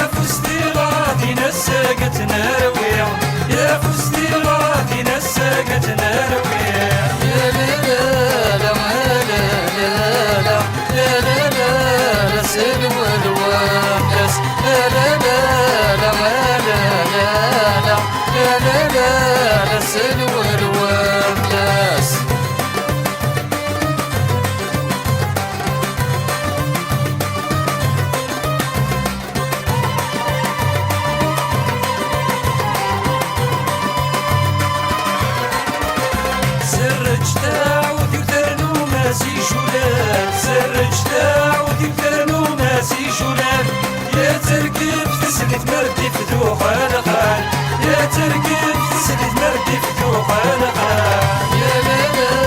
يا فستي غادي نسقت نرويع يا فستي غادي نسقت نرويع يا لا لا لا لا لا لا لا لا سلو الوامس لا لا لا لا لا لا لا لا سلو الوامس يا تركب تسلت مردي فتوح الخال يا تركب تسلت مردي فتوح الخال يا لا لا